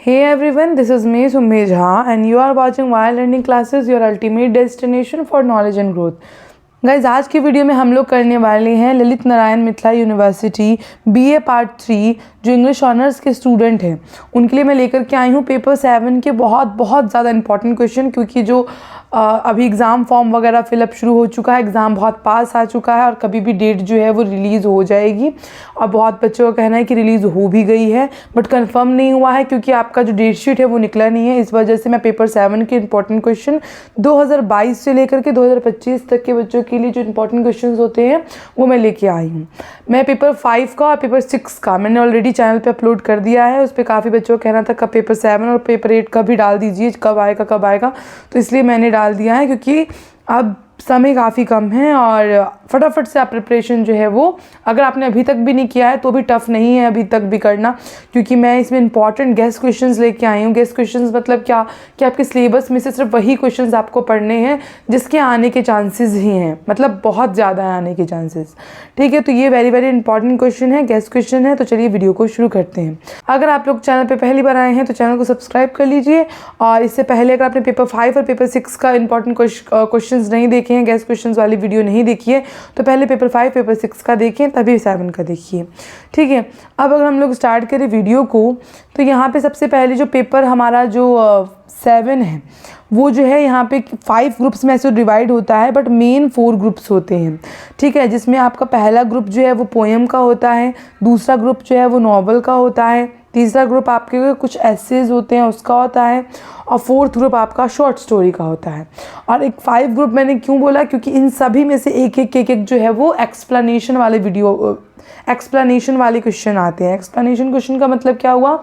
Hey everyone, this is me Sumej Jha and you are watching While Learning Classes, your ultimate destination for knowledge and growth. Guys आज की video में हम लोग करने वाले हैं Lalit Narayan Mithila university BA part 3 जो इंग्लिश ऑनर्स के स्टूडेंट हैं उनके लिए मैं लेकर के आई हूँ पेपर 7 के बहुत ज़्यादा इंपॉर्टेंट क्वेश्चन, क्योंकि जो अभी एग्ज़ाम फॉर्म वगैरह फिलअप शुरू हो चुका है, एग्ज़ाम बहुत पास आ चुका है और कभी भी डेट जो है वो रिलीज़ हो जाएगी। और बहुत बच्चों का कहना है कि रिलीज़ हो भी गई है बट कंफर्म नहीं हुआ है, क्योंकि आपका जो डेट शीट है वो निकला नहीं है। इस वजह से मैं पेपर 7 के इंपॉर्टेंट क्वेश्चन 2022 से लेकर के 2025 तक के बच्चों के लिए जो इंपॉर्टेंट क्वेश्चन होते हैं वो मैं लेके आई हूँ। मैं पेपर 5 का और पेपर 6 का मैंने ऑलरेडी चैनल पे अपलोड कर दिया है। उस पर काफ़ी बच्चों का कहना था कब पेपर 7 और पेपर 8 का भी डाल दीजिए, कब आएगा, तो इसलिए मैंने डाल दिया है, क्योंकि अब समय काफ़ी कम है और फटाफट से आप प्रिपरेशन जो है वो, अगर आपने अभी तक भी नहीं किया है तो भी टफ़ नहीं है अभी तक भी करना, क्योंकि मैं इसमें इंपॉर्टेंट गेस्ट क्वेश्चंस लेके आई हूँ। गेस्ट क्वेश्चंस मतलब क्या कि आपके सिलेबस में से सिर्फ वही क्वेश्चंस आपको पढ़ने हैं जिसके आने के चांसेस ही हैं, मतलब बहुत ज़्यादा है आने के चांसेस। ठीक है, तो ये वेरी इंपॉर्टेंट क्वेश्चन है, गेस्ट क्वेश्चन है। तो चलिए वीडियो को शुरू करते हैं। अगर आप लोग चैनल पर पहली बार आए हैं तो चैनल को सब्सक्राइब कर लीजिए, और इससे पहले अगर आपने पेपर 5 और पेपर 6 का इंपॉर्टेंट क्वेश्चन नहीं देखे हैं, गेस्ट क्वेश्चंस वाली वीडियो नहीं देखी है, तो पहले पेपर 5 पेपर 6 का देखें, तभी 7 का देखिए। ठीक है, अब अगर हम लोग स्टार्ट करें वीडियो को, तो यहाँ पे सबसे पहले जो पेपर हमारा जो 7 है वो जो है यहाँ पे 5 ग्रुप्स में ऐसे डिवाइड होता है, बट मेन 4 ग्रुप्स होते हैं। ठीक है, जिसमें आपका पहला ग्रुप जो है वो पोएम का होता है, दूसरा ग्रुप जो है वो नॉवल का होता है, तीसरा ग्रुप आपके कुछ एसेज होते हैं उसका होता है, और 4th ग्रुप आपका शॉर्ट स्टोरी का होता है। और एक 5 ग्रुप मैंने क्यों बोला, क्योंकि इन सभी में से एक जो है वो एक्सप्लेनेशन वाले क्वेश्चन आते हैं। एक्सप्लेनेशन क्वेश्चन का मतलब क्या हुआ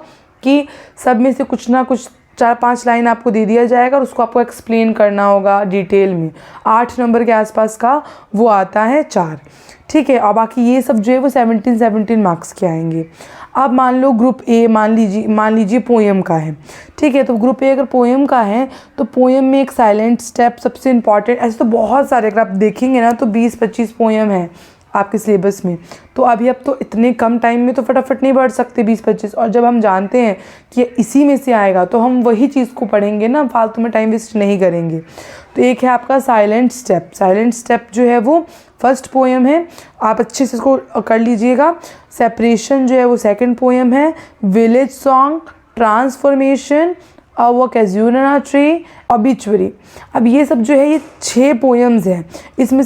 कि सब में से कुछ ना कुछ 4-5 लाइन आपको दे दिया जाएगा और उसको आपको एक्सप्लेन करना होगा डिटेल में। 8 नंबर के आसपास का वो आता है 4। ठीक है, और बाकी ये सब जो है वो 17 मार्क्स के आएंगे। अब मान लो ग्रुप ए मान लीजिए पोएम का है। ठीक है, तो ग्रुप ए अगर पोएम का है तो पोएम में एक साइलेंट स्टेप सबसे इम्पॉर्टेंट, ऐसे तो बहुत सारे अगर आप देखेंगे ना तो 20-25 पोएम है आपके सिलेबस में। तो अब तो इतने कम टाइम में तो फटाफट नहीं बढ़ सकते 20-25, और जब हम जानते हैं कि इसी में से आएगा तो हम वही चीज़ को पढ़ेंगे ना, फालतू में टाइम वेस्ट नहीं करेंगे। तो एक है आपका साइलेंट स्टेप जो है वो फर्स्ट पोएम है, आप अच्छे से इसको कर लीजिएगा। सेपरेशन जो है वो सेकंड पोएम है। विलेज सॉन्ग, ट्रांसफॉर्मेशन, वो कैजुना ट्री, ऑबिचुअरी। अब ये सब जो है ये 6 पोएम्स हैं। इसमें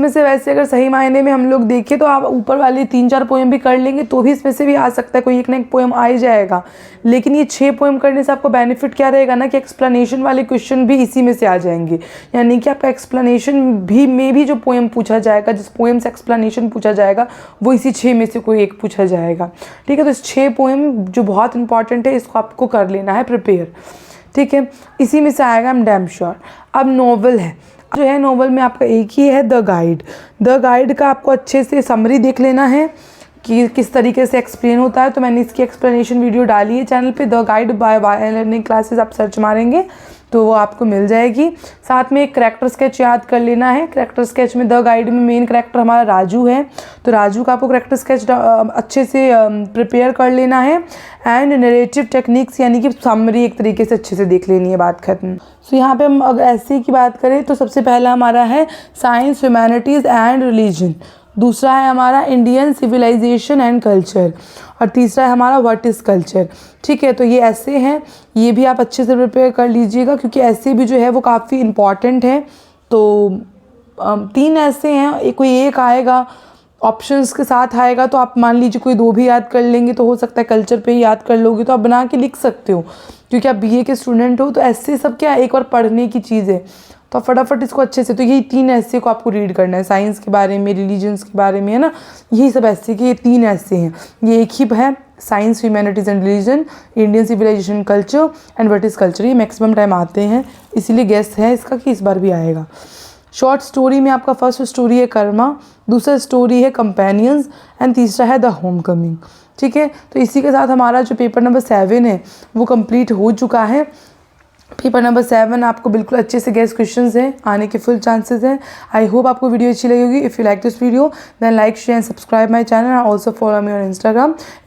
से वैसे अगर सही मायने में हम लोग देखें तो आप ऊपर वाले 3-4 पोएम भी कर लेंगे तो भी इसमें से भी आ सकता है, कोई एक ना एक पोएम आ ही जाएगा। लेकिन ये 6 पोएम करने से आपको बेनिफिट क्या रहेगा ना कि एक्सप्लेनेशन वाले क्वेश्चन भी इसी में से आ जाएंगे, यानी कि आपका एक्सप्लेनेशन में भी जो पोएम पूछा जाएगा, जिस पोएम से एक्सप्लेनेशन पूछा जाएगा वो इसी 6 में से कोई एक पूछा जाएगा। ठीक है, तो इस 6 पोएम जो बहुत इंपॉर्टेंट है इसको आपको कर लेना है प्रिपेयर। ठीक है, इसी में से आएगा, आई एम डैम श्योर। अब नॉवल है, जो है नॉवल में आपका एक ही है द गाइड का आपको अच्छे से समरी देख लेना है कि किस तरीके से एक्सप्लेन होता है। तो मैंने इसकी एक्सप्लेनेशन वीडियो डाली है चैनल पे, the guide by while learning classes, आप सर्च मारेंगे तो वो आपको मिल जाएगी। साथ में एक करैक्टर स्केच याद कर लेना है। करैक्टर स्केच में द गाइड में मेन करैक्टर हमारा राजू है, तो राजू का आपको करैक्टर स्केच अच्छे से प्रिपेयर कर लेना है। एंड नरेटिव टेक्निक्स, यानी कि समरी एक तरीके से अच्छे से देख लेनी है, बात खत्म। सो यहाँ पे हम अगर ऐसे की बात करें तो सबसे पहला हमारा है साइंस, ह्यूमैनिटीज़ एंड रिलीजन, दूसरा है हमारा इंडियन सिविलाइजेशन एंड कल्चर, और तीसरा है हमारा व्हाट इज़ कल्चर। ठीक है, तो ये ऐसे हैं, ये भी आप अच्छे से प्रिपेयर कर लीजिएगा, क्योंकि ऐसे भी जो है वो काफ़ी इम्पॉर्टेंट है। तो 3 ऐसे हैं, कोई एक आएगा ऑप्शंस के साथ आएगा, तो आप मान लीजिए कोई 2 भी याद कर लेंगे तो हो सकता है कल्चर पे ही याद कर लोगे तो आप बना के लिख सकते हो, क्योंकि आप BA के स्टूडेंट हो। तो ऐसे सब क्या एक बार पढ़ने की चीज़ है, तो फटाफट इसको अच्छे से, तो यही 3 ऐसे को आपको रीड करना है, साइंस के बारे में, रिलीजन्स के बारे में, है ना, यही सब ऐसे के, ये 3 ऐसे हैं। ये एक ही है, science, humanities and religion, Indian civilization culture and what is culture. ये मैक्सिमम टाइम आते हैं, इसीलिए गेस है इसका कि इस बार भी आएगा। शॉर्ट स्टोरी में आपका फर्स्ट स्टोरी है कर्मा, दूसरा स्टोरी है कंपेनियंस एंड तीसरा है द होम कमिंग। ठीक है, तो इसी के साथ हमारा जो पेपर नंबर 7 है वो कंप्लीट हो चुका है। पेपर नंबर 7 आपको बिल्कुल अच्छे से गेस क्वेश्चंस हैं, आने के फुल चांसेस हैं। आई होप आपको वीडियो अच्छी लगी होगी। If you like this video then like share and subscribe my channel and also follow me on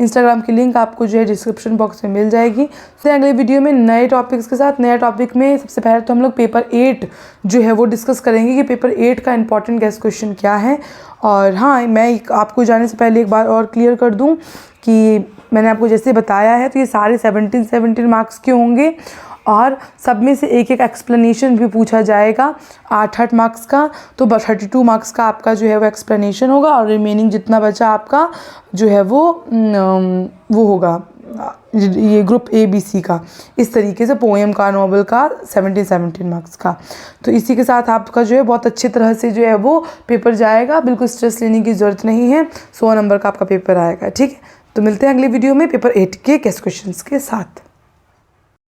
Instagram की लिंक आपको जो है डिस्क्रिप्शन बॉक्स में मिल जाएगी। तो अगले वीडियो में नए टॉपिक्स के साथ, नया टॉपिक में सबसे पहले तो हम लोग पेपर 8 जो है वो डिस्कस करेंगे कि पेपर 8 का इंपॉर्टेंट गेस क्वेश्चन क्या है। और हाँ, मैं आपको जाने से पहले एक बार और क्लियर कर दूँ कि मैंने आपको जैसे बताया है तो ये सारे 17 मार्क्स के होंगे और सब में से एक एक एक्सप्लेनेशन भी पूछा जाएगा 8 मार्क्स का। तो 32 मार्क्स का आपका जो है वो एक्सप्लेनेशन होगा और रिमेनिंग जितना बचा आपका जो है वो होगा ये ग्रुप ABC का। इस तरीके से पोएम का, नॉवल का 17 मार्क्स का। तो इसी के साथ आपका जो है बहुत अच्छी तरह से जो है वो पेपर जाएगा, बिल्कुल स्ट्रेस लेने की ज़रूरत नहीं है। 100 नंबर का आपका पेपर आएगा, ठीक है। तो मिलते हैं अगले वीडियो में पेपर 8 के गेस क्वेश्चंस के साथ।